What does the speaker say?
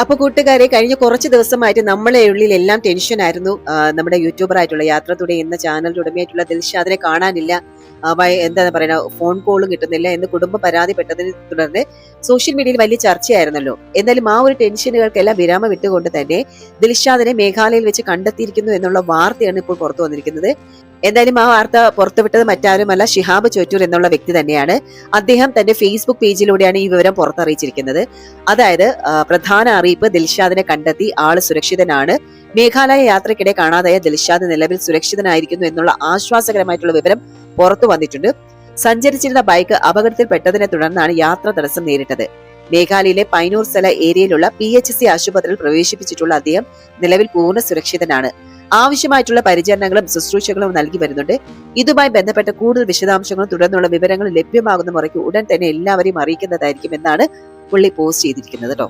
അപ്പൊ കൂട്ടുകാരെ, കഴിഞ്ഞ കുറച്ച് ദിവസമായിട്ട് നമ്മളെ ഉള്ളിൽ എല്ലാം ടെൻഷനായിരുന്നു. നമ്മുടെ യൂട്യൂബർ ആയിട്ടുള്ള യാത്ര ടുഡേ എന്ന ചാനലിന്റെ ഉടമയായിട്ടുള്ള ദിൽഷാദിനെ കാണാനില്ല, എന്താ പറയുക, ഫോൺ കോളും കിട്ടുന്നില്ല എന്ന് കുടുംബം പരാതിപ്പെട്ടതിനെ തുടർന്ന് സോഷ്യൽ മീഡിയയിൽ വലിയ ചർച്ചയായിരുന്നല്ലോ. എന്നാലും ആ ഒരു ടെൻഷനുകൾക്കെല്ലാം വിരാമം വിട്ടുകൊണ്ട് തന്നെ ദിൽഷാദിനെ മേഘാലയയിൽ വെച്ച് കണ്ടെത്തിയിരിക്കുന്നു എന്നുള്ള വാർത്തയാണ് ഇപ്പോൾ പുറത്തു വന്നിരിക്കുന്നത്. എന്തായാലും ആ വാർത്ത പുറത്തുവിട്ടത് മറ്റാരുമല്ല, ഷിഹാബ് ചോറ്റൂർ എന്നുള്ള വ്യക്തി തന്നെയാണ്. അദ്ദേഹം തന്റെ ഫേസ്ബുക്ക് പേജിലൂടെയാണ് ഈ വിവരം പുറത്തറിയിച്ചിരിക്കുന്നത്. അതായത് പ്രധാന അറിയിപ്പ്: ദിൽഷാദിനെ കണ്ടെത്തി, ആള് സുരക്ഷിതനാണ്. മേഘാലയ യാത്രക്കിടെ കാണാതായ ദിൽഷാദ് നിലവിൽ സുരക്ഷിതനായിരിക്കുന്നു എന്നുള്ള ആശ്വാസകരമായിട്ടുള്ള വിവരം പുറത്തു വന്നിട്ടുണ്ട്. സഞ്ചരിച്ചിരുന്ന ബൈക്ക് അപകടത്തിൽപ്പെട്ടതിനെ തുടർന്നാണ് യാത്ര തടസ്സം നേരിട്ടത്. മേഘാലയയിലെ പൈനൂർ സ്ഥല ഏരിയയിലുള്ള PHC ആശുപത്രിയിൽ പ്രവേശിപ്പിച്ചിട്ടുള്ള അദ്ദേഹം നിലവിൽ പൂർണ്ണ സുരക്ഷിതനാണ്. ആവശ്യമായിട്ടുള്ള പരിചരണങ്ങളും ശുശ്രൂഷകളും നൽകി വരുന്നുണ്ട്. ഇതുമായി ബന്ധപ്പെട്ട കൂടുതൽ വിശദാംശങ്ങളും തുടർന്നുള്ള വിവരങ്ങളും ലഭ്യമാകുന്ന മുറയ്ക്ക് ഉടൻ തന്നെ എല്ലാവരെയും അറിയിക്കുന്നതായിരിക്കും എന്നാണ് പുള്ളി പോസ്റ്റ് ചെയ്തിരിക്കുന്നത് കേട്ടോ.